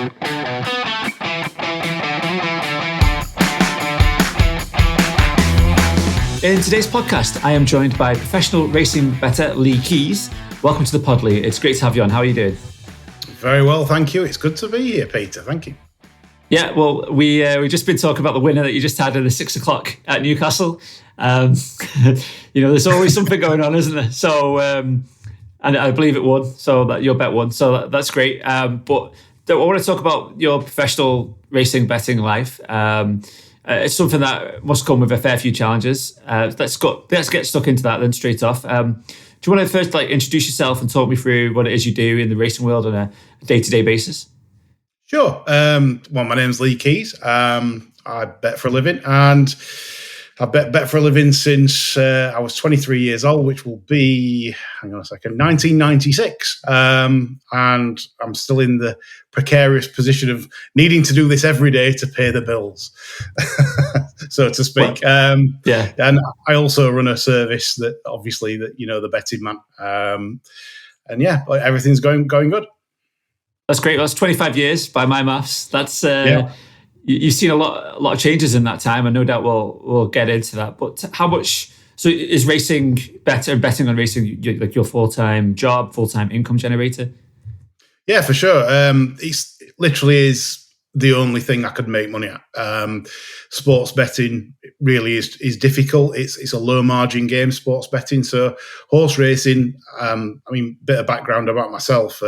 In today's podcast, I am joined by professional racing bettor Lee Keys. Welcome to the pod, Lee. It's great to have you on. How are you doing? Very well, thank you. It's good to be here, Peter. Thank you. Yeah, well, we just been talking about the winner that you just had in the 6 o'clock at Newcastle. There's always something going on, isn't there? So, and I believe it won. So that your bet won. So that's great. But I want to talk about your professional racing betting life. It's something that must come with a fair few challenges. Let's get stuck into that then straight off. Do you want to first introduce yourself and talk me through what it is you do in the racing world on a day-to-day basis? Sure. Well, my name's Lee Keys. I bet for a living, and I've bet for a living since I was 23 years old, which will be, 1996. And I'm still in the precarious position of needing to do this every day to pay the bills, so to speak. Yeah. And I also run a service that, obviously, the betting man. Everything's going good. That's great. That's 25 years by my maths. That's You've seen a lot of changes in that time, and no doubt we'll get into that. But how much? So is betting on racing your full-time job, full-time income generator? Yeah, for sure. It's literally is the only thing I could make money at. Sports betting really is difficult. It's a low margin game, sports betting. So horse racing. Bit of background about myself.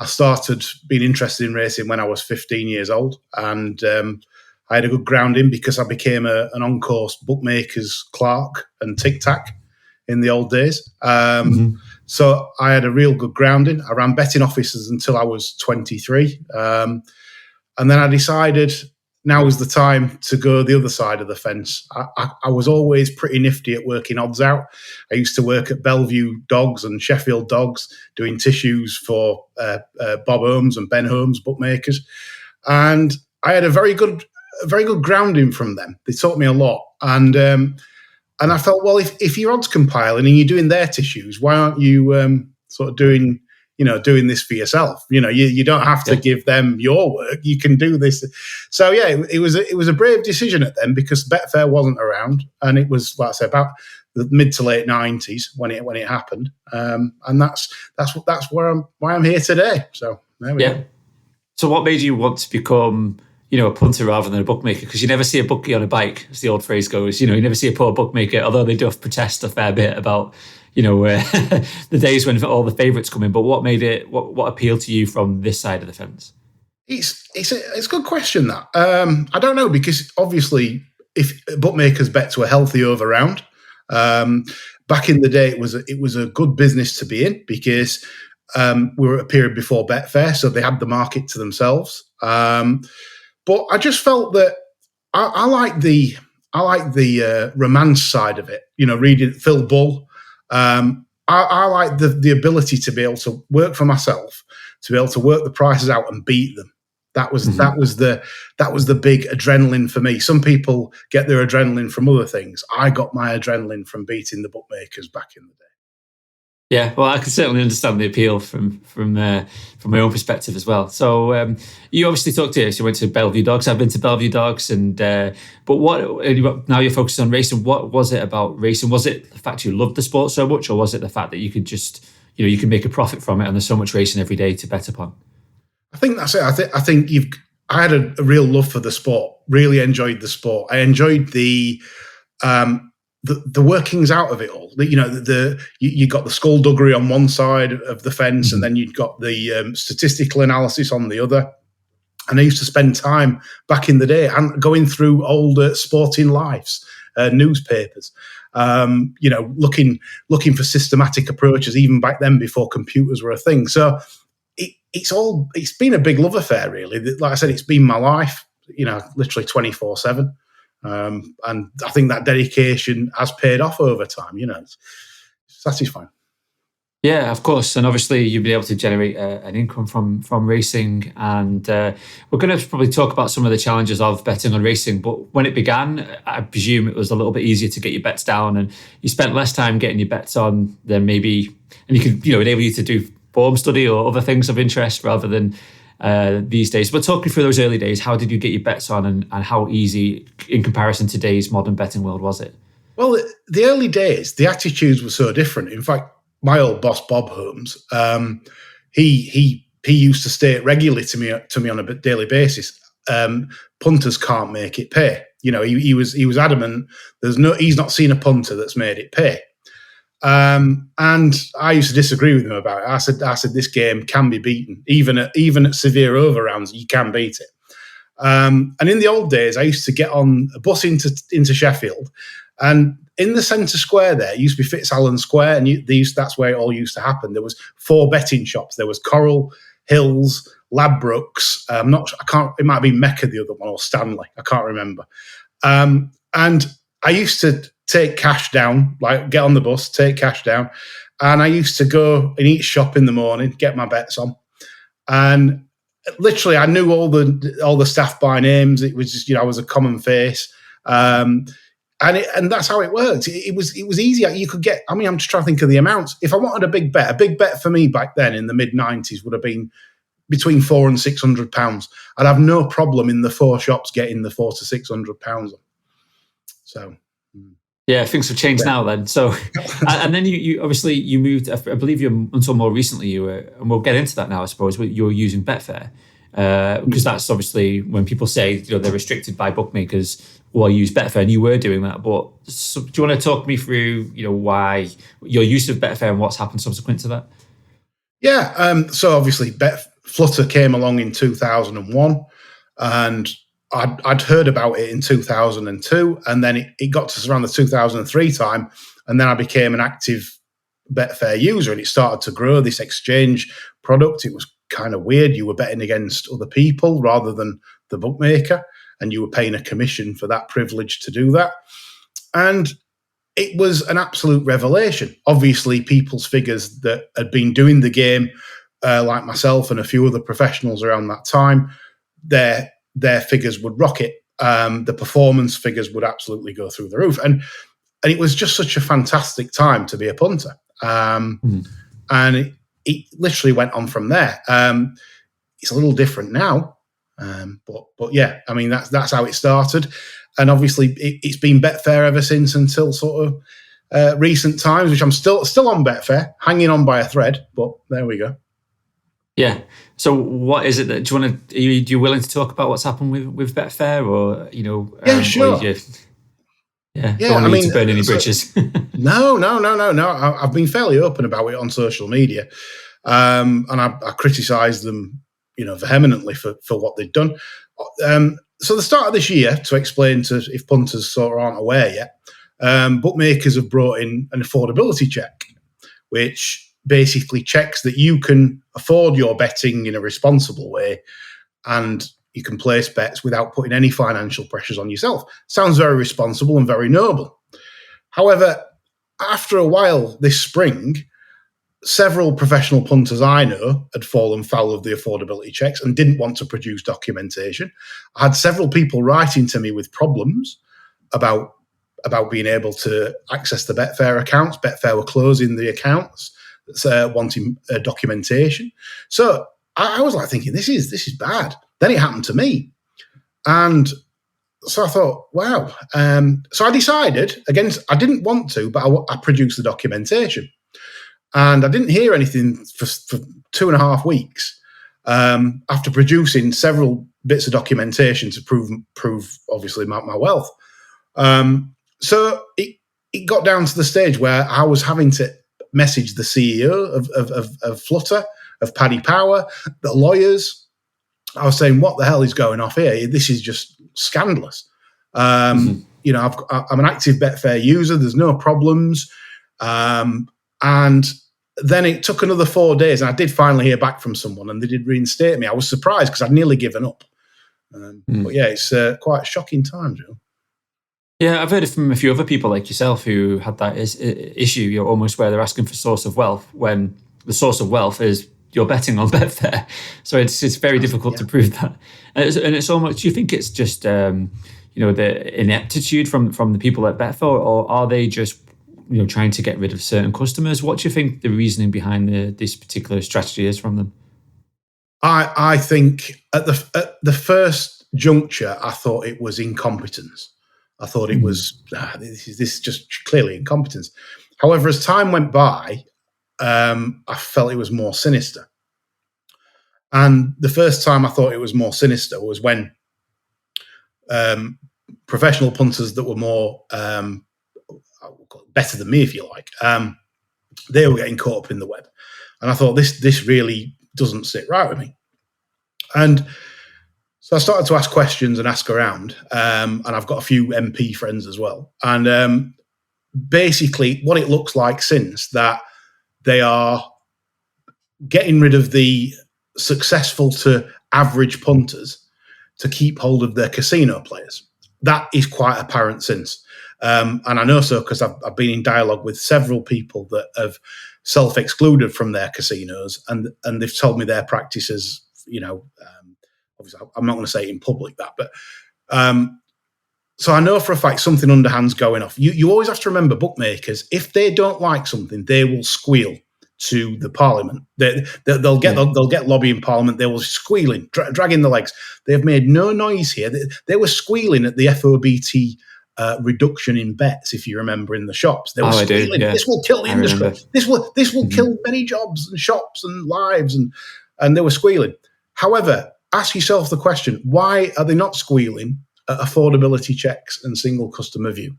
I started being interested in racing when I was 15 years old, and I had a good grounding because I became an on-course bookmakers clerk and tic-tac in the old days. So I had a real good grounding. I ran betting offices until I was 23. And then I decided now was the time to go the other side of the fence. I was always pretty nifty at working odds out. I used to work at Bellevue Dogs and Sheffield Dogs doing tissues for Bob Holmes and Ben Holmes bookmakers. And I had a very good grounding from them. They taught me a lot. And I felt, well, if you're odds compiling and you're doing their tissues, why aren't you sort of doing this for yourself? You don't have to give them your work. You can do this. So yeah, it was a brave decision at them because Betfair wasn't around, and it was, like I say, about the mid to late 90s when it happened. And that's why I'm here today. So there we go. So what made you want to become a punter rather than a bookmaker? Because you never see a bookie on a bike, as the old phrase goes. You never see a poor bookmaker, although they do protest a fair bit about the days when all the favourites come in. But what made it? What appealed to you from this side of the fence? It's a good question, that. I don't know, because obviously if bookmakers' bets were healthy over round, back in the day it was a good business to be in because we were at a period before Betfair, so they had the market to themselves. But I just felt that I like the romance side of it. Reading Phil Bull. I like the ability to be able to work for myself, to be able to work the prices out and beat them. That was the big adrenaline for me. Some people get their adrenaline from other things. I got my adrenaline from beating the bookmakers back in the day. Yeah, well, I can certainly understand the appeal from my own perspective as well. So you obviously you went to Bellevue Dogs. I've been to Bellevue Dogs, but now you're focused on racing. What was it about racing? Was it the fact you loved the sport so much, or was it the fact that you could just, you can make a profit from it and there's so much racing every day to bet upon? I think that's it. I had a real love for the sport. Really enjoyed the sport. I enjoyed the workings out of it all. You got the skullduggery on one side of the fence, and then you've got the statistical analysis on the other. And I used to spend time back in the day and going through old Sporting Lives newspapers, looking for systematic approaches, even back then before computers were a thing. So it's been a big love affair, really. Like I said, it's been my life, literally 24/7. And I think that dedication has paid off over time. It's satisfying. Yeah, of course. And obviously you'll be able to generate an income from racing. And we're going to probably talk about some of the challenges of betting on racing. But when it began, I presume it was a little bit easier to get your bets down, and you spent less time getting your bets on than maybe, and you could, enable you to do form study or other things of interest rather than these days. But talk me through those early days. How did you get your bets on, and how easy, in comparison to today's modern betting world, was it? Well, the early days, the attitudes were so different. In fact, my old boss, Bob Holmes, he used to state regularly to me on a daily basis, punters can't make it pay. He was adamant. He's not seen a punter that's made it pay. And I used to disagree with him about it. I said this game can be beaten, even at severe overrounds. You can beat it. And in the old days, I used to get on a bus into Sheffield, and in the centre square there used to be Fitzallen Square, and that's where it all used to happen. There was 4 betting shops. There was Coral, Hills, Ladbrokes. It might be Mecca, the other one, or Stanley. I can't remember. And I used to take cash down, like get on the bus, take cash down, and I used to go in each shop in the morning, get my bets on, and literally I knew all the staff by names. It was just I was a common face. And that's how it worked. It was easy. You could get. I mean, I'm just trying to think of the amounts. If I wanted a big bet for me back then in the mid-90s would have been between £400 and £600. I'd have no problem in the 4 shops getting the £400 to £600. So, yeah, things have changed now. Then, so, and then you obviously you moved. I believe you until more recently you were, and we'll get into that now. I suppose you were using Betfair. Because that's obviously when people say they're restricted by bookmakers. Well, use Betfair, and you were doing that. But do you want to talk me through, why your use of Betfair and what's happened subsequent to that? Yeah. So obviously, Flutter came along in 2001, and I'd heard about it in 2002, and then it got to around the 2003 time, and then I became an active Betfair user, and it started to grow this exchange product. It was kind of weird. You were betting against other people rather than the bookmaker, and you were paying a commission for that privilege to do that. And it was an absolute revelation. Obviously, people's figures that had been doing the game, like myself and a few other professionals around that time, their figures would rocket. The performance figures would absolutely go through the roof. And it was just such a fantastic time to be a punter. And it literally went on from there. It's a little different now. But yeah, I mean, that's how it started. And obviously it's been Betfair ever since, until sort of recent times, which I'm still on Betfair, hanging on by a thread, but there we go. Yeah. So what is it that, are you willing to talk about what's happened with Betfair, or, yeah, sure. Don't need to burn any bridges. No. I've been fairly open about it on social media. And I criticised them, vehemently for what they'd done. So the start of this year, to explain to if punters sort of aren't aware yet, bookmakers have brought in an affordability check, which basically checks that you can afford your betting in a responsible way, and you can place bets without putting any financial pressures on yourself. Sounds very responsible and very noble. However, after a while this spring, several professional punters I know had fallen foul of the affordability checks and didn't want to produce documentation. I had several people writing to me with problems about being able to access the Betfair accounts. Betfair were closing the accounts, wanting documentation. So I was like thinking, this is bad. Then it happened to me. And so I thought, wow. So I decided, I didn't want to, but I produced the documentation. And I didn't hear anything for 2.5 weeks after producing several bits of documentation to prove obviously my wealth. So it got down to the stage where I was having to message the CEO of Flutter, of Paddy Power, the lawyers. I was saying, what the hell is going off here? This is just scandalous. I'm an active Betfair user. There's no problems. And then it took another 4 days, and I did finally hear back from someone, and they did reinstate me. I was surprised because I'd nearly given up. But yeah, it's quite a shocking time, Joe. Yeah, I've heard it from a few other people like yourself who had that issue, almost where they're asking for source of wealth when the source of wealth is you're betting on Betfair. So it's very difficult to prove that. And it's almost, do you think it's just, the ineptitude from the people at Betfair, or are they just, trying to get rid of certain customers? What do you think the reasoning behind this particular strategy is from them? I think at the first juncture, I thought it was incompetence. I thought it was this is just clearly incompetence. However, as time went by, I felt it was more sinister. And the first time I thought it was more sinister was when professional punters that were more better than me, if you like, they were getting caught up in the web. And I thought, this really doesn't sit right with me. And so I started to ask questions and ask around. And I've got a few MP friends as well. And basically, what it looks like since that they are getting rid of the successful to average punters to keep hold of their casino players. That is quite apparent since. And I know so because I've been in dialogue with several people that have self-excluded from their casinos, and they've told me their practices, obviously I'm not going to say it in public that, but so I know for a fact something underhand's going off. You always have to remember, bookmakers, if they don't like something, they will squeal to the parliament. They'll get lobbying parliament. They will squealing, dragging the legs. They have made no noise here. They were squealing at the FOBT reduction in bets, if you remember, in the shops. They were squealing, this will kill the industry. This will kill many jobs and shops and lives, and they were squealing. However, ask yourself the question: why are they not squealing at affordability checks and single customer view?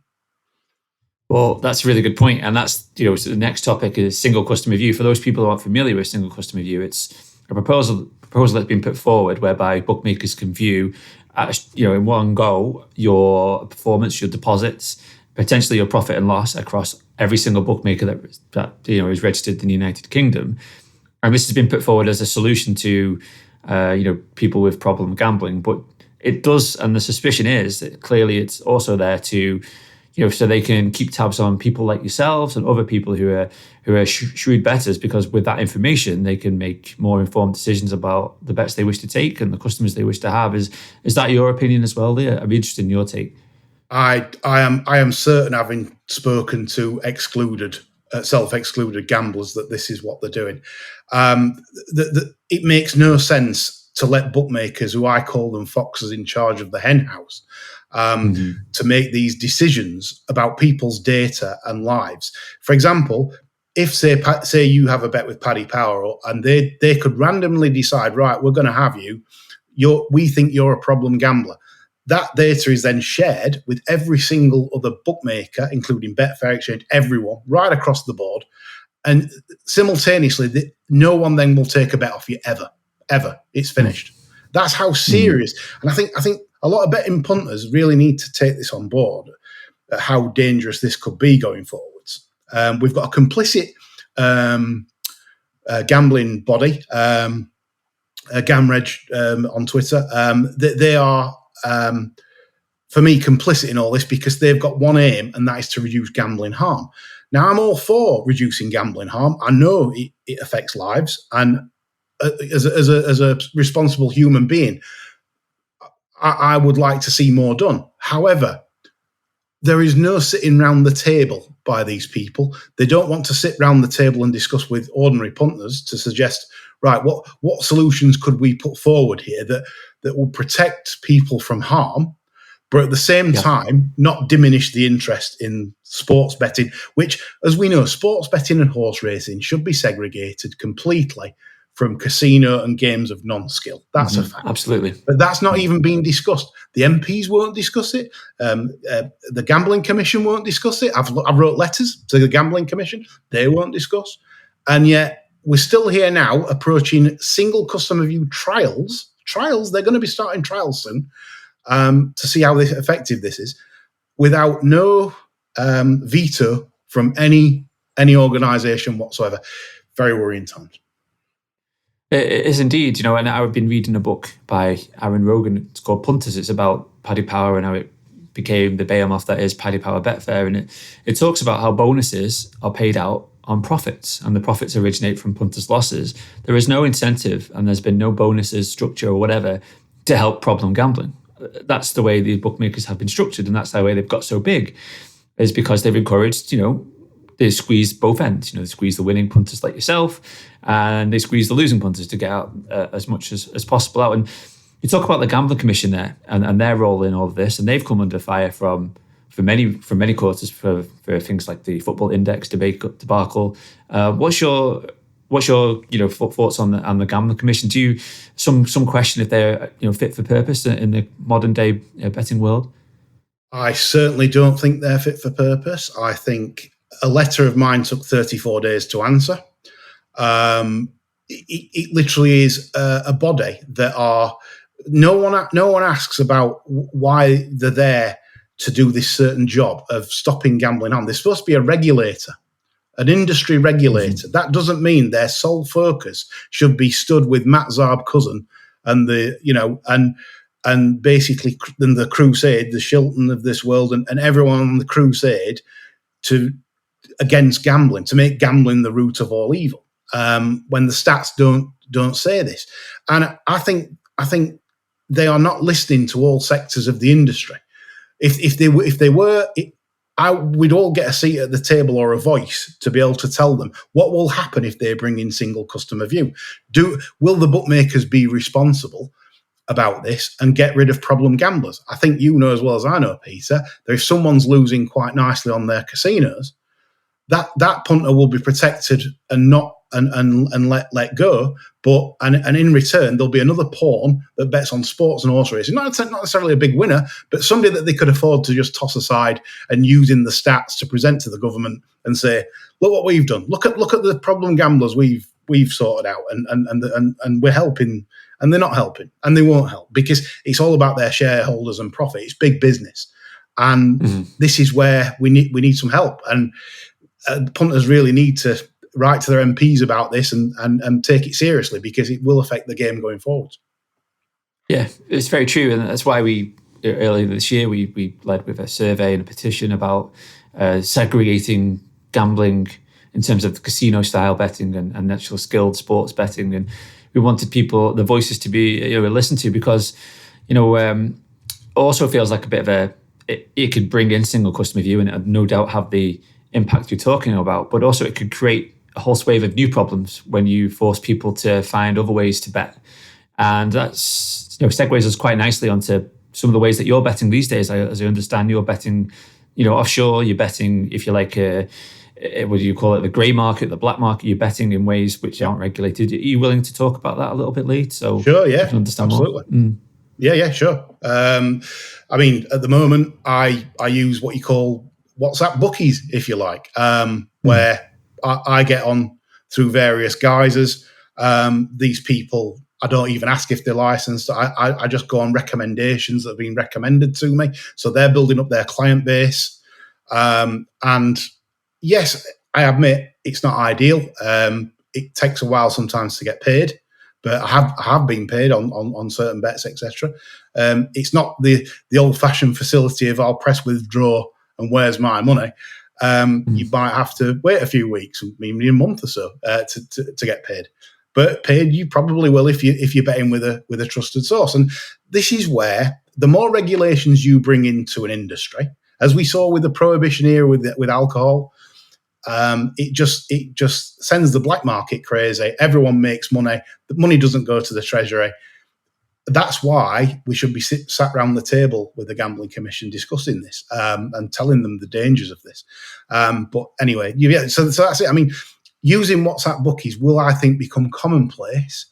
Well, that's a really good point. And that's, so the next topic is single customer view. For those people who aren't familiar with single customer view, it's a proposal that's been put forward whereby bookmakers can view, in one go, your performance, your deposits, potentially your profit and loss across every single bookmaker that is registered in the United Kingdom. And this has been put forward as a solution to, people with problem gambling. But it does, and the suspicion is that clearly it's also there to, so they can keep tabs on people like yourselves and other people who are shrewd bettors, because with that information they can make more informed decisions about the bets they wish to take and the customers they wish to have. Is that your opinion as well, Leah? I'd be interested in your take. I am certain, having spoken to self-excluded gamblers, that this is what they're doing. It makes no sense to let bookmakers, who I call them foxes in charge of the hen house, to make these decisions about people's data and lives. For example, if say you have a bet with Paddy Power, and they could randomly decide, right, we're going to have you. We think you're a problem gambler. That data is then shared with every single other bookmaker, including Betfair, Exchange, everyone, right across the board. And simultaneously, no one then will take a bet off you ever. It's finished. That's how serious. And I think a lot of betting punters really need to take this on board, how dangerous this could be going forwards. We've got a complicit gambling body, Gamreg on Twitter. They are, for me, complicit in all this because they've got one aim, and that is to reduce gambling harm. Now, I'm all for reducing gambling harm. I know it affects lives, and as a responsible human being, I would like to see more done. However, there is no sitting round the table by these people. They don't want to sit round the table and discuss with ordinary punters to suggest, right, what solutions could we put forward here that will protect people from harm, but at the same time not diminish the interest in sports betting, which, as we know, sports betting and horse racing should be segregated completely from casino and games of non-skill. That's a fact. Absolutely. But that's not even being discussed. The MPs won't discuss it. The Gambling Commission won't discuss it. I wrote letters to the Gambling Commission. They won't discuss. And yet we're still here now approaching single customer view trials. They're going to be starting trials soon to see how effective this is, without no veto from any organisation whatsoever. Very worrying times. It is indeed, and I've been reading a book by Aaron Rogan. It's called Punters. It's about Paddy Power and how it became the behemoth that is Paddy Power Betfair. And it talks about how bonuses are paid out on profits, and the profits originate from punters' losses. There is no incentive, and there's been no bonuses, structure, or whatever to help problem gambling. That's the way the bookmakers have been structured, and that's the way they've got so big, is because they've encouraged, they squeeze both ends. They squeeze the winning punters like yourself, and they squeeze the losing punters to get out as much as possible out. And you talk about the Gambling Commission there and their role in all of this, and they've come under fire from many quarters for things like the football index debacle. What's your thoughts on the Gambling Commission? Do you some question if they're fit for purpose in the modern day betting world? I certainly don't think they're fit for purpose. I think a letter of mine took 34 days to answer. It literally is a body that are no one asks about why they're there to do this certain job of stopping gambling harm. They're supposed to be a regulator, an industry regulator. Mm-hmm. That doesn't mean their sole focus should be stood with Matt Zarb cousin and and basically the crusade, the Shilton of this world, and everyone on the crusade against gambling, to make gambling the root of all evil. When the stats don't say this, and I think they are not listening to all sectors of the industry. If they were, we'd all get a seat at the table or a voice to be able to tell them what will happen if they bring in single customer view. Will the bookmakers be responsible about this and get rid of problem gamblers? I think you know as well as I know, Peter, that if someone's losing quite nicely on their casinos, that punter will be protected and not and let go. But and in return, there'll be another pawn that bets on sports and horse racing. Not necessarily a big winner, but somebody that they could afford to just toss aside and use in the stats to present to the government and say, look what we've done. Look at the problem gamblers we've sorted out, and we're helping. And they're not helping, and they won't help, because it's all about their shareholders and profit. It's big business, and this is where we need some help. And punters really need to write to their MPs about this and take it seriously, because it will affect the game going forward. Yeah, it's very true, and that's why we earlier this year we led with a survey and a petition about segregating gambling in terms of the casino style betting and actual skilled sports betting. And we wanted the voices to be listened to, because also feels like a bit of it could bring in single customer view and no doubt have the impact you're talking about, but also it could create a whole swathe of new problems when you force people to find other ways to bet. And that's segues us quite nicely onto some of the ways that you're betting these days. As I understand, you're betting offshore, you're betting, if you like, what do you call it, the grey market, the black market. You're betting in ways which aren't regulated. Are you willing to talk about that a little bit, Lee? So sure, yeah, absolutely. Yeah, sure. I mean, at the moment, I use what you call WhatsApp bookies, if you like, where I get on through various guises. These people, I don't even ask if they're licensed. I just go on recommendations that have been recommended to me. So they're building up their client base. And yes, I admit it's not ideal. It takes a while sometimes to get paid, but I have been paid on certain bets, etc. It's not the old-fashioned facility of I'll press withdraw and where's my money. You might have to wait a few weeks, maybe a month or so, to get paid. But paid you probably will if you're betting with a trusted source. And this is where the more regulations you bring into an industry, as we saw with the prohibition era with alcohol, it just sends the black market crazy. Everyone makes money. The money doesn't go to the treasury. That's why we should be sat around the table with the Gambling Commission discussing this and telling them the dangers of this. But anyway, so that's it. I mean, using WhatsApp bookies will, I think, become commonplace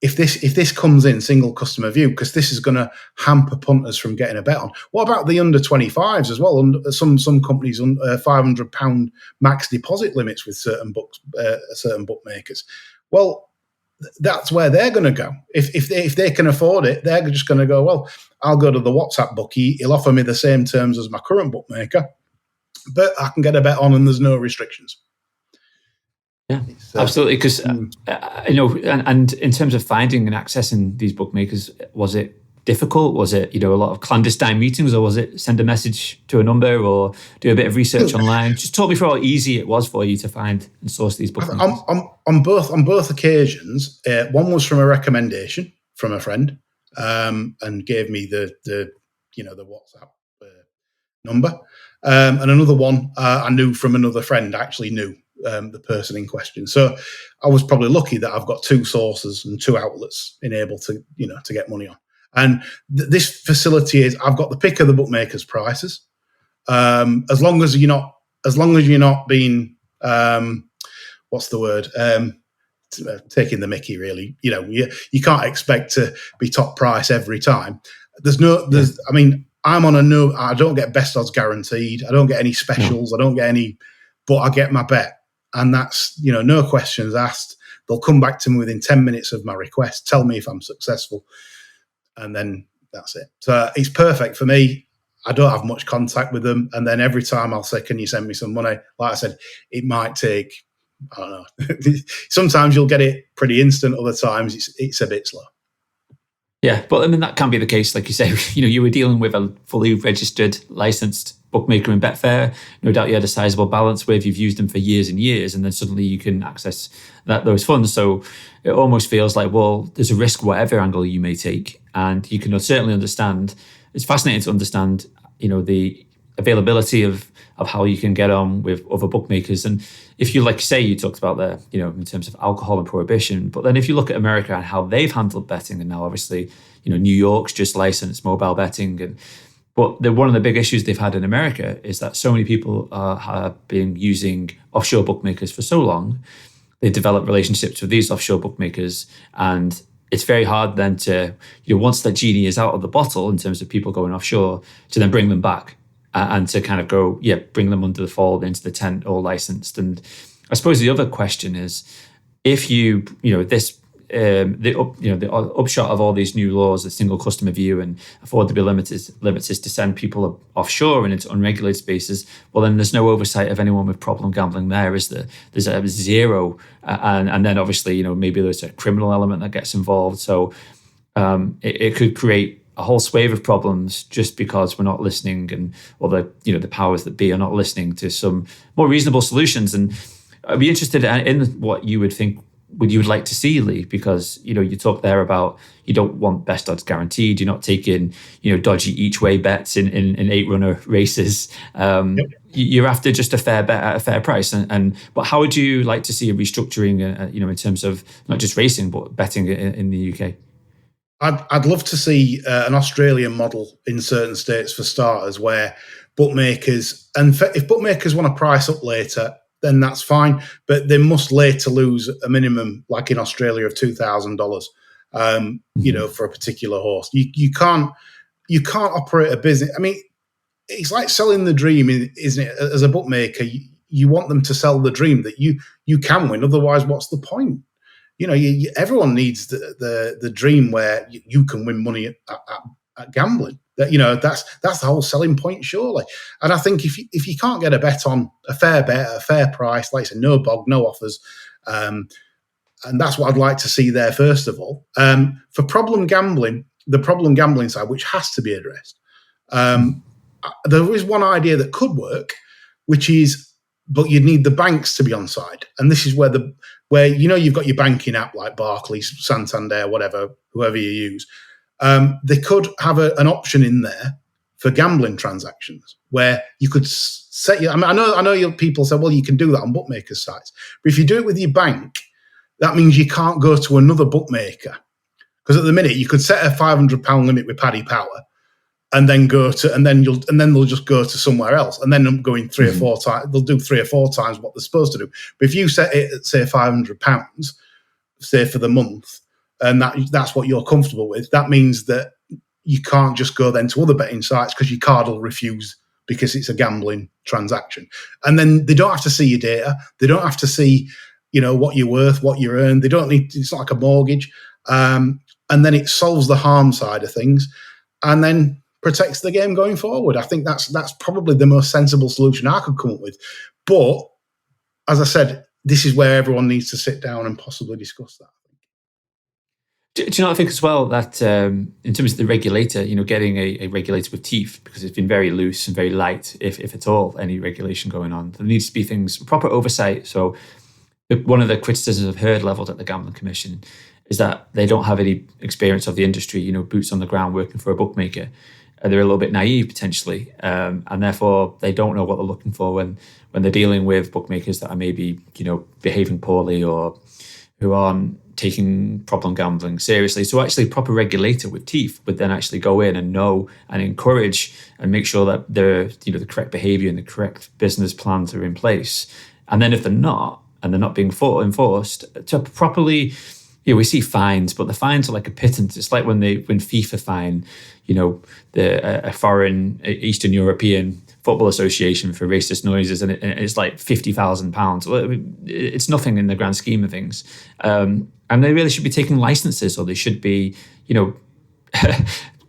if this comes in single customer view, because this is going to hamper punters from getting a bet on. What about the under 25s as well? Some companies on £500 max deposit limits with certain bookmakers. Well, that's where they're going to go. If they can afford it, they're just going to go, well, I'll go to the WhatsApp bookie. He'll offer me the same terms as my current bookmaker, but I can get a bet on and there's no restrictions. Yeah, absolutely. Because and in terms of finding and accessing these bookmakers, was it difficult? Was it a lot of clandestine meetings, or was it send a message to a number or do a bit of research online? Just talk me through how easy it was for you to find and source these bookmakers. On both occasions, one was from a recommendation from a friend, and gave me the WhatsApp number. And another one I knew from another friend, actually knew the person in question. So I was probably lucky that I've got two sources and two outlets able to, to get money on. And this facility is, I've got the pick of the bookmakers' prices. As long as you're not being, what's the word? Taking the mickey, really. You can't expect to be top price every time. I mean, I'm on I don't get best odds guaranteed. I don't get any specials. I don't get any, but I get my bet. And that's, no questions asked. They'll come back to me within 10 minutes of my request, tell me if I'm successful. And then that's it. So it's perfect for me. I don't have much contact with them. And then every time I'll say, can you send me some money? Like I said, it might take, I don't know. Sometimes you'll get it pretty instant. Other times it's a bit slow. Yeah, but I mean, that can be the case. Like you say, you were dealing with a fully registered, licensed bookmaker in Betfair. No doubt you had a sizable balance where you've used them for years and years, and then suddenly you can access those funds. So it almost feels like, well, there's a risk whatever angle you may take. And you can certainly understand, it's fascinating to understand, the availability of how you can get on with other bookmakers. And if you, like say, you talked about there, in terms of alcohol and prohibition, but then if you look at America and how they've handled betting, and now obviously, New York's just licensed mobile betting, but one of the big issues they've had in America is that so many people have been using offshore bookmakers for so long. They develop relationships with these offshore bookmakers, and it's very hard then to, once that genie is out of the bottle in terms of people going offshore, to then bring them back. And to kind of go, bring them under the fold, into the tent, all licensed. And I suppose the other question is, if the upshot of all these new laws, the single customer view and affordability limits is to send people offshore and into unregulated spaces. Well, then there's no oversight of anyone with problem gambling there, is there? There's a zero, and then obviously maybe there's a criminal element that gets involved. So it could create a whole swathe of problems just because we're not listening, or the powers that be are not listening to some more reasonable solutions. And I'd be interested in what you would think, what you would like to see, Lee, because you talk there about you don't want best odds guaranteed. You're not taking dodgy each way bets in 8-runner races. Yep. You're after just a fair bet at a fair price. But how would you like to see a restructuring? In terms of not just racing but betting in the UK? I'd love to see an Australian model in certain states for starters, where bookmakers, and if bookmakers want to price up later, then that's fine, but they must later lose a minimum, like in Australia, of $2,000, for a particular horse. You can't operate a business. I mean, it's like selling the dream, isn't it? As a bookmaker, you want them to sell the dream that you can win. Otherwise, what's the point? Everyone needs the dream where you can win money at gambling. That's the whole selling point, surely. And I think if you can't get a bet on a fair bet at a fair price, like I said, no bog, no offers, and that's what I'd like to see there first of all. For problem gambling, the problem gambling side, which has to be addressed, there is one idea that could work, which is, but you'd need the banks to be on side, and this is where you've got your banking app like Barclays, Santander, whatever, whoever you use. They could have an option in there for gambling transactions where you could set your. I know people say, well, you can do that on bookmakers' sites, but if you do it with your bank, that means you can't go to another bookmaker, because at the minute you could set a £500 limit with Paddy Power, and then they'll just go to somewhere else, and then going 3 or 4 times. They'll do 3 or 4 times what they're supposed to do. But if you set it at, say, £500, say for the month, and that's what you're comfortable with, that means that you can't just go then to other betting sites because your card will refuse because it's a gambling transaction. And then they don't have to see your data. They don't have to see, what you're worth, what you earn. They don't need. It's not like a mortgage. And then it solves the harm side of things, and then protects the game going forward. I think that's probably the most sensible solution I could come up with. But as I said, this is where everyone needs to sit down and possibly discuss that. Do you know, I think as well that in terms of the regulator, getting a regulator with teeth, because it's been very loose and very light, if at all, any regulation going on. There needs to be proper oversight. So one of the criticisms I've heard levelled at the Gambling Commission is that they don't have any experience of the industry, boots on the ground working for a bookmaker. they're a little bit naive potentially, and therefore they don't know what they're looking for when they're dealing with bookmakers that are maybe behaving poorly or who aren't taking problem gambling seriously. So actually a proper regulator with teeth would then actually go in and know and encourage and make sure that the correct behavior and the correct business plans are in place. And then if they're not, and they're not being enforced, to properly, we see fines, but the fines are like a pittance. It's like when FIFA fine, a foreign Eastern European football association for racist noises, and it's like £50,000. It's nothing in the grand scheme of things. And they really should be taking licenses, or they should be,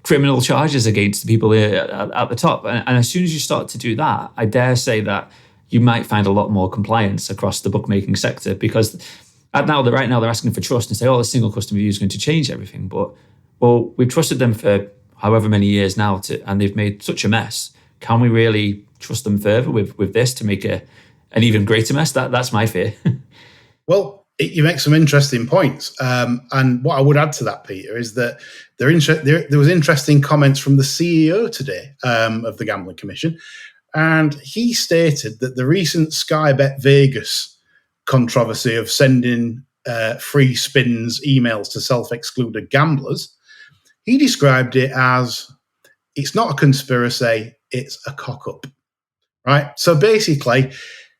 criminal charges against the people at the top. And as soon as you start to do that, I dare say that you might find a lot more compliance across the bookmaking sector, because right now they're asking for trust and say, oh, a single customer view is going to change everything. But, well, we've trusted them for however many years now, and they've made such a mess. Can we really trust them further with this to make an even greater mess? That's my fear. Well, you make some interesting points. And what I would add to that, Peter, is that there was interesting comments from the CEO today of the Gambling Commission. And he stated that the recent Sky Bet Vegas controversy of sending free spins emails to self-excluded gamblers, he described it as, it's not a conspiracy, it's a cock-up, right? So basically,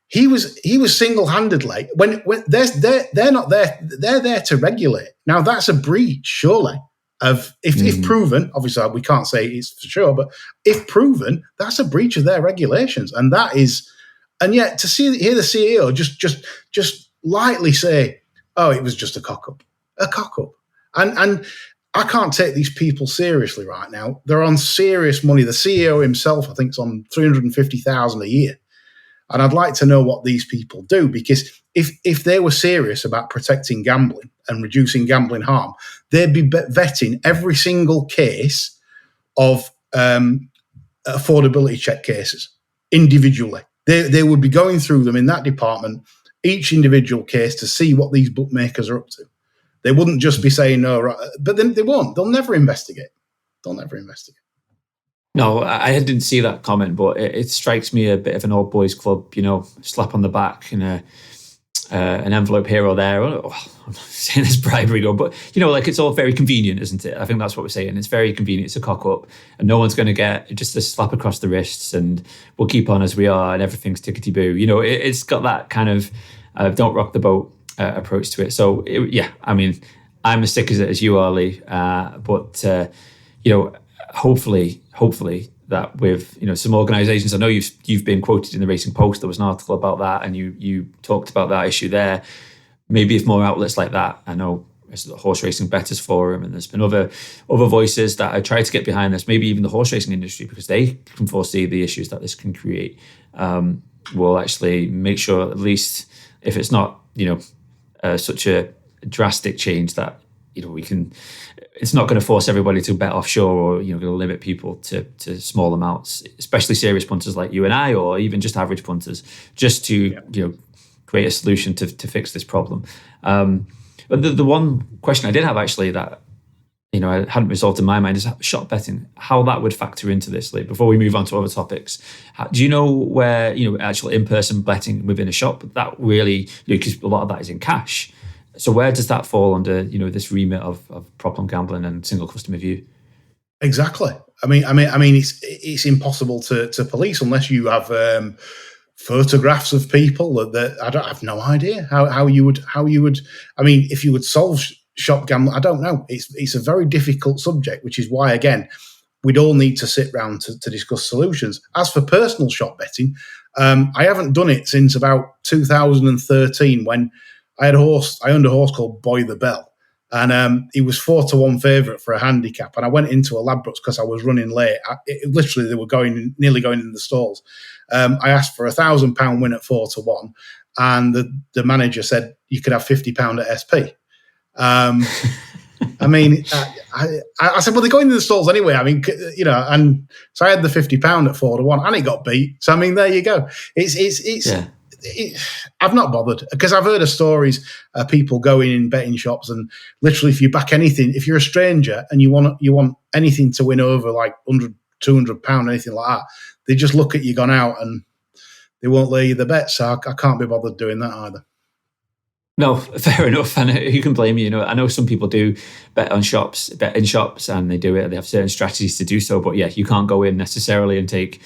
he was single-handedly, when they're not there, they're there to regulate. Now that's a breach, surely, of if proven. Obviously, we can't say it's for sure, but if proven, that's a breach of their regulations, and yet to hear the CEO just lightly say, "Oh, it was just a cock-up," and I can't take these people seriously right now. They're on serious money. The CEO himself, I think, is on $350,000 a year. And I'd like to know what these people do, because if they were serious about protecting gambling and reducing gambling harm, they'd be vetting every single case of affordability check cases individually. They would be going through them in that department, each individual case, to see what these bookmakers are up to. They wouldn't just be saying no, right, but then they won't. They'll never investigate. No, I didn't see that comment, but it strikes me a bit of an old boys club, slap on the back and an envelope here or there. I'm not saying there's bribery, but it's all very convenient, isn't it? I think that's what we're saying. It's very convenient. It's a cock up, and no one's going to get just a slap across the wrists, and we'll keep on as we are, and everything's tickety boo. It's got that kind of don't rock the boat approach to it. So I'm as sick as you are, Lee. But hopefully that with some organisations, I know you've been quoted in the Racing Post. There was an article about that, and you talked about that issue there. Maybe if more outlets like that, I know there's the Horse Racing Bettors Forum, and there's been other voices that I try to get behind this. Maybe even the horse racing industry, because they can foresee the issues that this can create. Will actually make sure, at least if it's not such a drastic change, that we can. It's not going to force everybody to bet offshore, or going to limit people to small amounts, especially serious punters like you and I, or even just average punters, just to create a solution to fix this problem. But the one question I did have actually that I hadn't resolved in my mind is shop betting. How that would factor into this, Lee, before we move on to other topics. Do you know where actual in-person betting within a shop, that really, because a lot of that is in cash. So where does that fall under, this remit of problem gambling and single customer view? Exactly. I mean, it's impossible to police unless you have photographs of people that I have no idea how you would. I mean, if you would solve shop gambling, I don't know. It's a very difficult subject, which is why, again, we'd all need to sit round to discuss solutions. As for personal shop betting, I haven't done it since about 2013 when I owned a horse called Boy the Bell, and he was 4-1 favourite for a handicap. And I went into a Ladbrokes because I was running late. Literally, they were nearly going in the stalls. I asked for £1,000 win at 4-1, and the manager said you could have £50 at SP. I mean, I said, well, they're going in the stalls anyway. I mean, and so I had the £50 at 4-1, and it got beat. So I mean, there you go. I've not bothered, because I've heard of stories of people going in betting shops, and literally, if you back anything, if you're a stranger and you want anything to win over like 100 £200, anything like that. They just look at you gone out and they won't lay you the bet. So I can't be bothered doing that either. No, fair enough. And who can blame you? You know, I know some people do bet in shops, and they do it. They have certain strategies to do so. But yeah, you can't go in necessarily and take,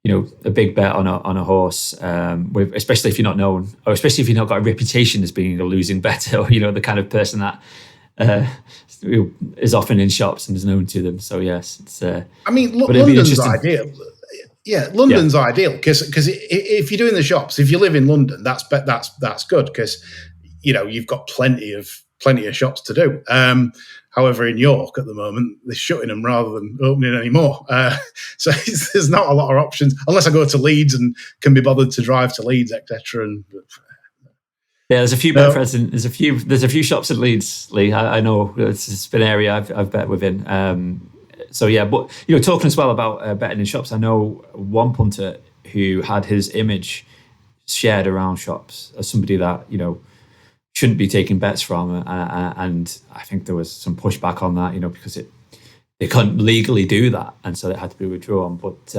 you know, a big bet on a horse, especially if you're not known, or especially if you've not got a reputation as being a losing bettor, or, you know, the kind of person that is often in shops and is known to them. So yes, it's. I mean, London's ideal. Yeah, London's ideal because if you're doing the shops, if you live in London, that's good because, you know, you've got plenty of shops to do. However, in York at the moment, they're shutting them rather than opening any more. So there's not a lot of options unless I go to Leeds and can be bothered to drive to Leeds, etc. And yeah, there's a few Betfairs and there's a few shops in Leeds, Lee. I know it's been an area I've bet within. So yeah, but, you know, talking as well about betting in shops, I know one punter who had his image shared around shops as somebody that, you know, shouldn't be taking bets from, and I think there was some pushback on that, you know, because they couldn't legally do that, and so it had to be withdrawn. But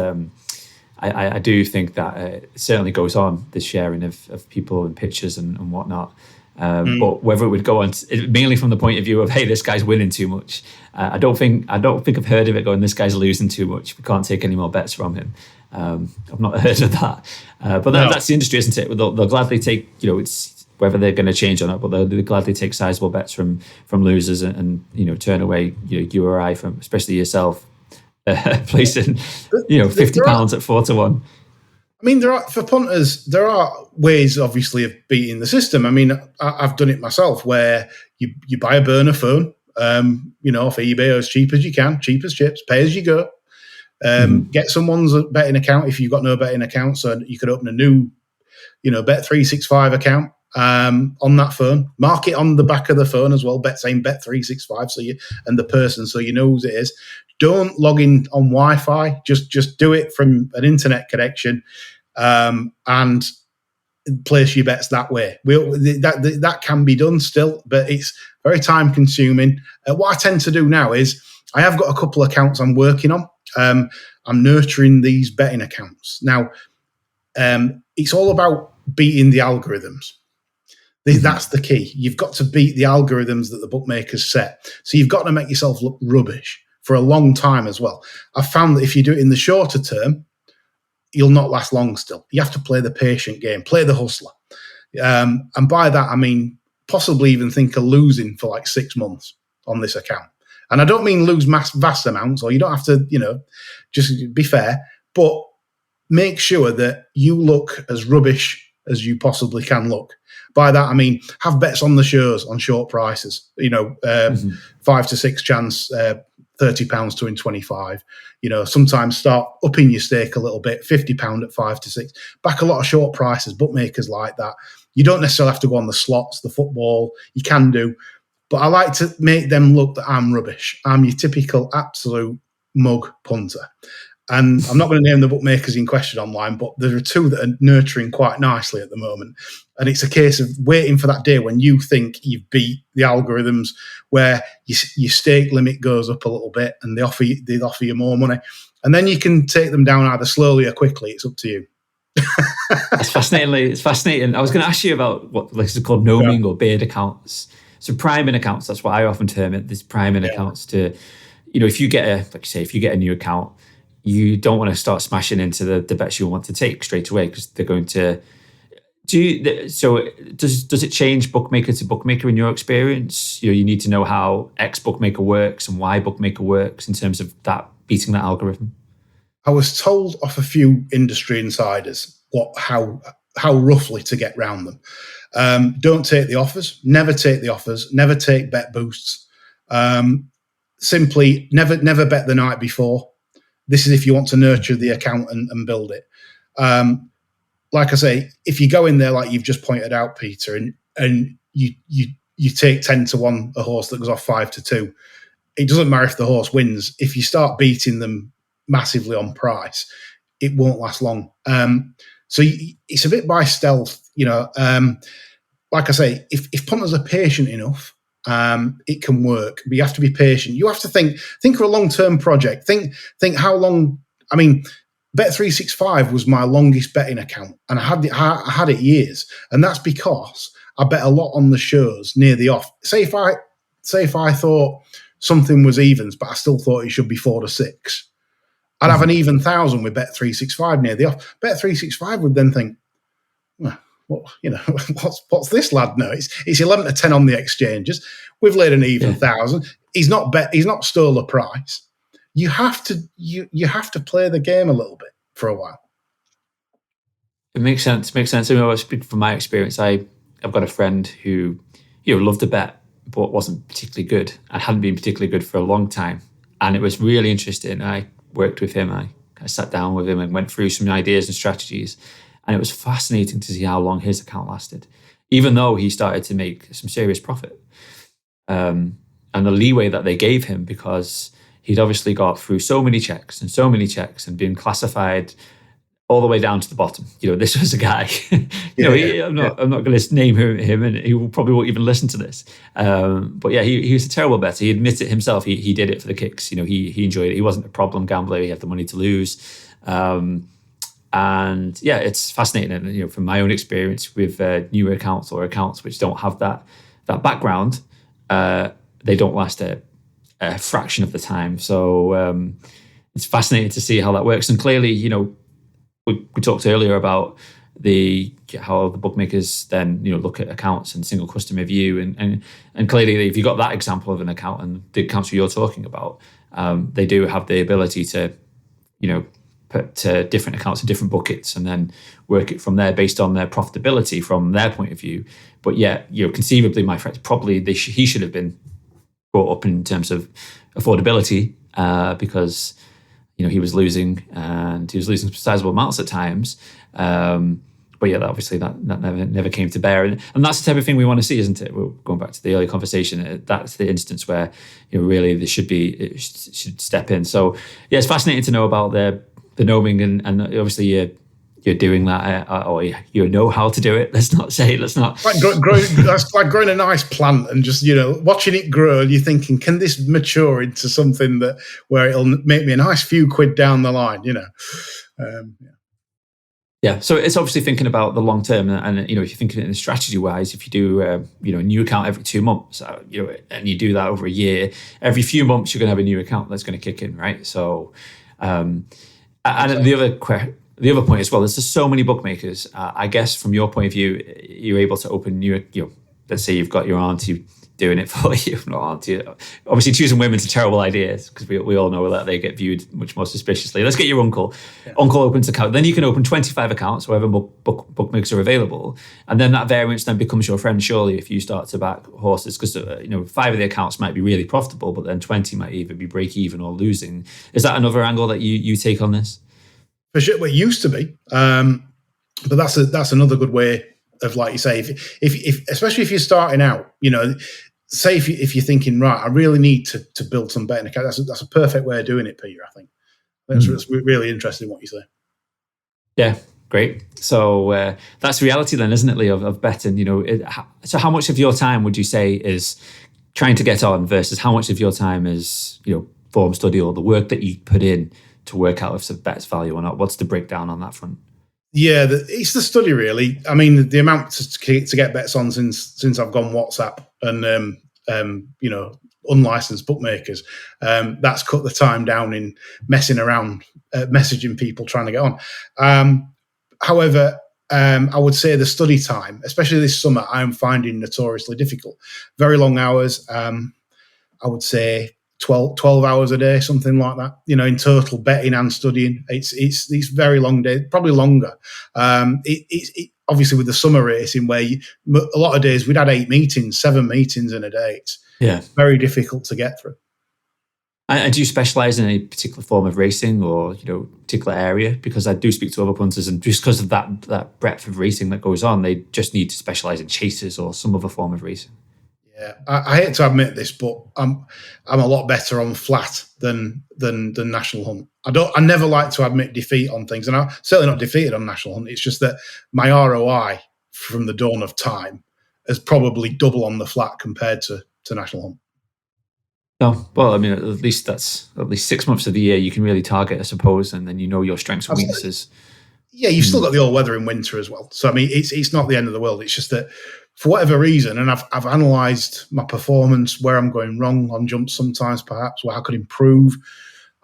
I do think that it certainly goes on, this sharing of people and pictures and whatnot. But whether it would go on mainly from the point of view of, hey, this guy's winning too much, I don't think I've heard of it going, this guy's losing too much, we can't take any more bets from him. I've not heard of that, but that's the industry, isn't it? They'll gladly take, you know, it's whether they're going to change or not, but they'll gladly take sizable bets from losers and you know, turn away, you know, you or I, from especially yourself, placing, you know, £50 at 4-1. I mean, for punters, there are ways, obviously, of beating the system. I mean, I've done it myself, where you buy a burner phone, you know, off eBay, as cheap as you can, cheap as chips, pay as you go. Get someone's betting account if you've got no betting account, so you could open a new, you know, Bet365 account on that phone. Mark it on the back of the phone as well, saying Bet365, and the person, so you know who it is. Don't log in on Wi-Fi. Just do it from an internet connection, and place your bets that way. That can be done still, but it's very time consuming. What I tend to do now is I have got a couple of accounts I'm working on. I'm nurturing these betting accounts now. It's all about beating the algorithms. That's the key. You've got to beat the algorithms that the bookmakers set. So you've got to make yourself look rubbish for a long time as well. I've found that if you do it in the shorter term, you'll not last long still. You have to play the patient game, play the hustler. And by that, I mean, possibly even think of losing for like 6 months on this account. And I don't mean lose vast amounts, or you don't have to, you know, just be fair, but make sure that you look as rubbish as you possibly can look. By that, I mean, have bets on the shows on short prices, you know, 5 to 6 chance, £30 to win 25. You know, sometimes start upping your stake a little bit, £50 at 5 to 6. Back a lot of short prices, bookmakers like that. You don't necessarily have to go on the slots, the football. You can do. But I like to make them look that I'm rubbish. I'm your typical absolute mug punter. And I'm not going to name the bookmakers in question online, but there are 2 that are nurturing quite nicely at the moment. And it's a case of waiting for that day when you think you've beat the algorithms, where your stake limit goes up a little bit and they offer you more money. And then you can take them down either slowly or quickly. It's up to you. It's fascinating. I was going to ask you about what is called noming or bid accounts. So priming accounts, that's what I often term it. There's priming accounts to, you know, if you get a new account, you don't want to start smashing into the bets you want to take straight away, because they're going to so does it change bookmaker to bookmaker in your experience? You know, you need to know how X bookmaker works and Y bookmaker works in terms of that beating that algorithm. I was told off a few industry insiders how roughly to get round them. Don't take the offers. Never take the offers. Never take bet boosts. Simply never bet the night before. This is if you want to nurture the account and build it. Like I say, if you go in there like you've just pointed out, Peter, and you take 10 to 1 a horse that goes off 5 to 2, it doesn't matter if the horse wins. If you start beating them massively on price, it won't last long. So it's a bit by stealth, you know. Like I say, if punters are patient enough, it can work, but you have to be patient. You have to think of a long-term project. Think how long. I mean, Bet365 was my longest betting account, and I had it years, and that's because I bet a lot on the shows near the off. Say if I thought something was evens, but I still thought it should be 4 to 6, I'd have an even 1,000 with Bet365 near the off. Bet365 would then think, well, what's this lad know? It's 11 to 10 on the exchanges. We've laid an even 1,000. He's not stole a price. You have to play the game a little bit for a while. It makes sense. I mean, I speak from my experience. I've got a friend who loved to bet, but wasn't particularly good and hadn't been particularly good for a long time. And it was really interesting. I worked with him. I sat down with him and went through some ideas and strategies. And it was fascinating to see how long his account lasted, even though he started to make some serious profit. And the leeway that they gave him, because he'd obviously got through so many checks and been classified all the way down to the bottom. This was a guy, I'm not going to name him, and he probably won't even listen to this. But yeah, he was a terrible bettor. He admits it himself. He did it for the kicks. He enjoyed it. He wasn't a problem gambler. He had the money to lose. And yeah, it's fascinating. And from my own experience with newer accounts or accounts which don't have that background, they don't last a fraction of the time. So it's fascinating to see how that works. And clearly, we talked earlier about how the bookmakers then look at accounts and single customer view, and clearly, if you got that example of an account and the accounts you're talking about, they do have the ability to put different accounts in different buckets and then work it from there based on their profitability from their point of view. But yeah, conceivably, my friend, probably he should have been brought up in terms of affordability because he was losing, and he was losing sizable amounts at times. But yeah, obviously that never came to bear, and that's the type of thing we want to see, isn't it? We're going back to the early conversation. That's the instance where really there should step in. So yeah, it's fascinating to know about the gnoming, and obviously you're doing that, or you know how to do it. Let's not. That's like growing a nice plant and just watching it grow. And you're thinking, can this mature into something where it'll make me a nice few quid down the line? Yeah, so it's obviously thinking about the long term, and if you're thinking in a strategy wise, if you do a new account every 2 months, and you do that over a year, every few months you're going to have a new account that's going to kick in, right? So, and the other point as well is there's so many bookmakers. I guess from your point of view, you're able to open new. Let's say you've got your auntie doing it for you. Not auntie. Obviously, choosing women's a terrible idea because we all know that they get viewed much more suspiciously. Let's get your uncle. Yeah. Uncle opens an account. Then you can open 25 accounts, wherever bookmakers are available, and then that variance then becomes your friend. Surely, if you start to back horses, because 5 of the accounts might be really profitable, but then 20 might either be break even or losing. Is that another angle that you take on this? For sure, well, it used to be, but that's another good way of, like you say, if especially if you're starting out, say if you're thinking, right, I really need to build some betting account. That's a perfect way of doing it, Peter. I think that's really interesting what you say. Yeah, great. So that's reality then, isn't it, Lee, of betting? So how much of your time would you say is trying to get on versus how much of your time is form study or the work that you put in to work out if the bet's value or not? What's the breakdown on that front? Yeah, it's the study, really. I mean, the amount to get bets on since I've gone WhatsApp and unlicensed bookmakers, that's cut the time down in messing around, messaging people trying to get on. However, I would say the study time, especially this summer, I'm finding notoriously difficult. Very long hours. I would say 12 hours a day, something like that, in total, betting and studying. It's very long days, probably longer. It obviously with the summer racing where a lot of days we'd had 7 meetings in a day. It's very difficult to get through. And do you specialise in a particular form of racing or particular area? Because I do speak to other punters, and just because of that breadth of racing that goes on, they just need to specialise in chases or some other form of racing. Yeah, I hate to admit this, but I'm a lot better on flat than National Hunt. I never like to admit defeat on things, and I'm certainly not defeated on National Hunt. It's just that my ROI from the dawn of time is probably double on the flat compared to to national hunt. No, well, I mean, at least that's at least 6 months of the year you can really target, I suppose, and then you know your strengths and weaknesses. Yeah, you've still got the all weather in winter as well. So I mean, it's not the end of the world. It's just that for whatever reason, and I've analysed my performance, where I'm going wrong on jumps sometimes, perhaps where I could improve,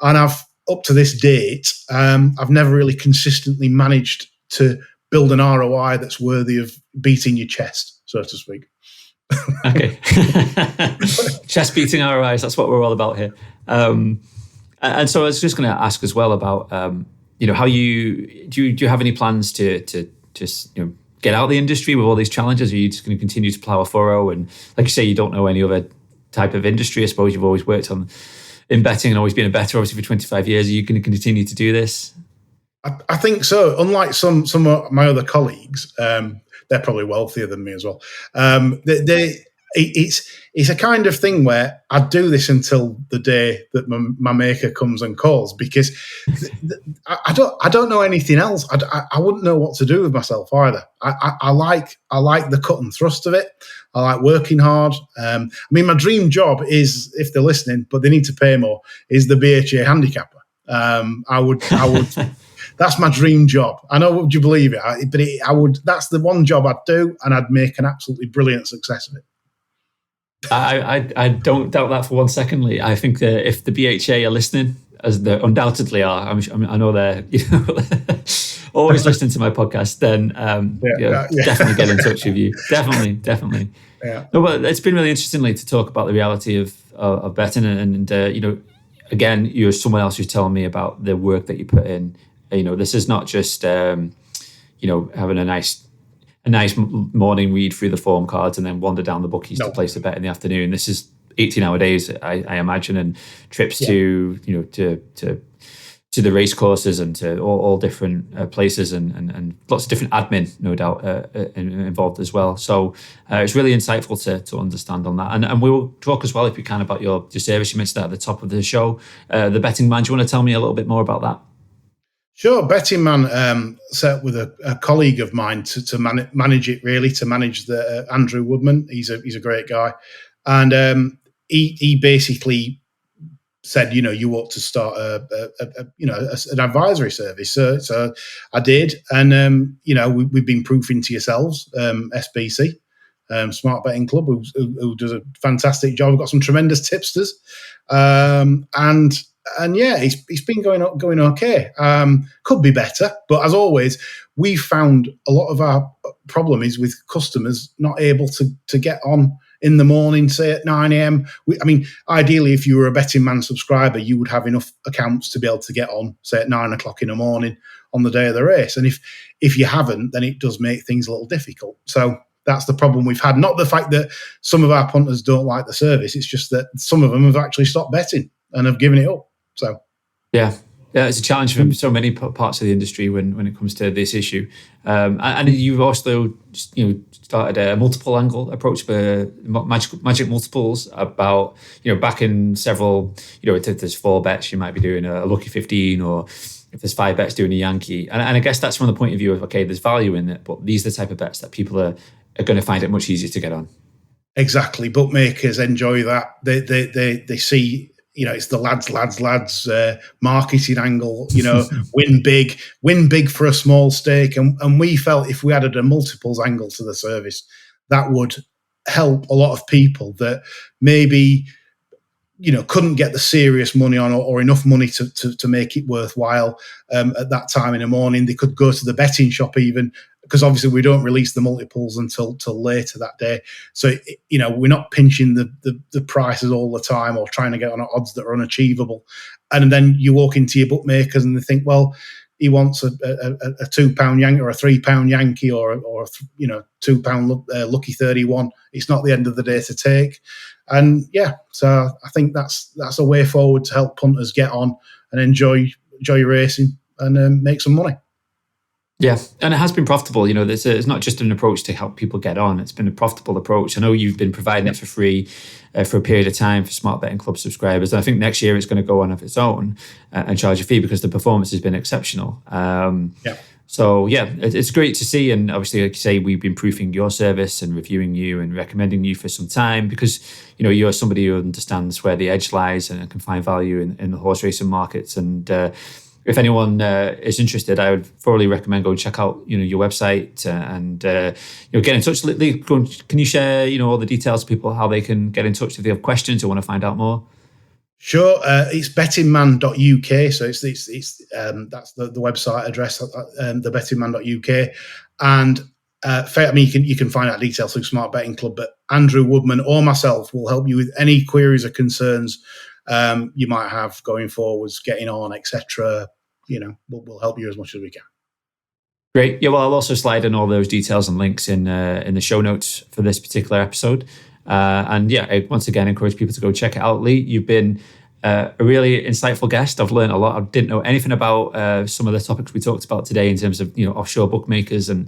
and I've up to this date, I've never really consistently managed to build an ROI that's worthy of beating your chest, so to speak. Okay. Chest beating ROIs, that's what we're all about here. And so I was just going to ask as well about, how do you have any plans to just, get out of the industry with all these challenges? Or are you just going to continue to plow a furrow? And like you say, you don't know any other type of industry. I suppose you've always worked in betting and always been a bettor, obviously, for 25 years. Are you going to continue to do this? I think so. Unlike some of my other colleagues, they're probably wealthier than me as well. It's a kind of thing where I do this until the day that my maker comes and calls, because I don't know anything else. I wouldn't know what to do with myself either. I like the cut and thrust of it. I like working hard. I mean, my dream job is, if they're listening, but they need to pay more, is the BHA handicapper. I would. That's my dream job. I know, would you believe it? I would. That's the one job I'd do, and I'd make an absolutely brilliant success of it. I don't doubt that for one secondly. I think that if the BHA are listening, as they undoubtedly are, I know they're always listening to my podcast, then definitely get in touch with you. Definitely. Yeah. No, but it's been really interesting to talk about the reality of betting, and again, you're someone else who's telling me about the work that you put in. This is not just having a nice morning, read through the form cards, and then wander down the bookies to place a bet in the afternoon. This is 18-hour days, I imagine, and trips to the race courses and to all different places, and lots of different admin, no doubt, involved as well. So it's really insightful to understand on that. And we will talk as well, if we can, about your service. You mentioned that at the top of the show, the Betting Man. Do you want to tell me a little bit more about that? Sure. Betting Man set up with a colleague of mine to manage it, really, to manage the Andrew Woodman. He's a great guy. And he basically said, you ought to start an advisory service. So I did. And, we've been proofing to yourselves, SBC, Smart Betting Club, who does a fantastic job. We've got some tremendous tipsters. And yeah, it's been going okay. Could be better, but as always, we found a lot of our problem is with customers not able to get on in the morning, say at 9 a.m. Ideally, if you were a Betting Man subscriber, you would have enough accounts to be able to get on, say at 9 o'clock in the morning on the day of the race. And if you haven't, then it does make things a little difficult. So that's the problem we've had. Not the fact that some of our punters don't like the service. It's just that some of them have actually stopped betting and have given it up. So, yeah, it's a challenge for so many parts of the industry when it comes to this issue. And you've also started a multiple angle approach for magic multiples. About backing several. If there's 4 bets, you might be doing a lucky 15, or if there's 5 bets, doing a Yankee. And I guess that's from the point of view of, okay, there's value in it, but these are the type of bets that people are going to find it much easier to get on. Exactly, bookmakers enjoy that. They see. It's the lads marketing angle, win big for a small stake. And we felt if we added a multiples angle to the service, that would help a lot of people that maybe, couldn't get the serious money on or enough money to make it worthwhile at that time in the morning. They could go to the betting shop even, because obviously we don't release the multiples until later that day. So, we're not pinching the prices all the time or trying to get on odds that are unachievable. And then you walk into your bookmakers and they think, well, he wants a £2 Yankee or a £3 Yankee or £2 lucky 31. It's not the end of the day to take. And yeah, so I think that's a way forward to help punters get on and enjoy racing and make some money. Yeah, and it has been profitable. It's not just an approach to help people get on. It's been a profitable approach. I know you've been providing it for free for a period of time for Smart Betting Club subscribers. And I think next year it's going to go on of its own and charge a fee because the performance has been exceptional. So yeah, it's great to see. And obviously, like you say, we've been proofing your service and reviewing you and recommending you for some time because, you're somebody who understands where the edge lies and can find value in the horse racing markets. And if anyone is interested, I would thoroughly recommend go and check out, your website and get in touch. Can you share, all the details to people, how they can get in touch if they have questions or want to find out more? Sure, it's bettingman.uk. So it's that's the website address, the bettingman.uk, and you can find out details through Smart Betting Club. But Andrew Woodman or myself will help you with any queries or concerns you might have going forwards, getting on, etc. We'll help you as much as we can. Great. Yeah, well, I'll also slide in all those details and links in the show notes for this particular episode. And yeah, I once again encourage people to go check it out. Lee, you've been a really insightful guest. I've learned a lot. I didn't know anything about some of the topics we talked about today in terms of offshore bookmakers, and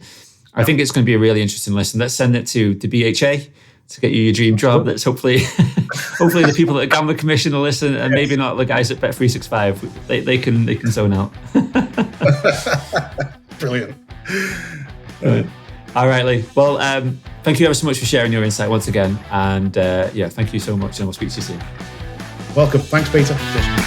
I think it's going to be a really interesting listen. Let's send it to BHA to get you your dream job. That's hopefully the people at the Gambling Commission will listen, and maybe not the guys at Bet365. They can zone out. Brilliant. All right, Lee. Well, thank you ever so much for sharing your insight once again. And thank you so much, and we'll speak to you soon. Welcome. Thanks, Peter. Cheers.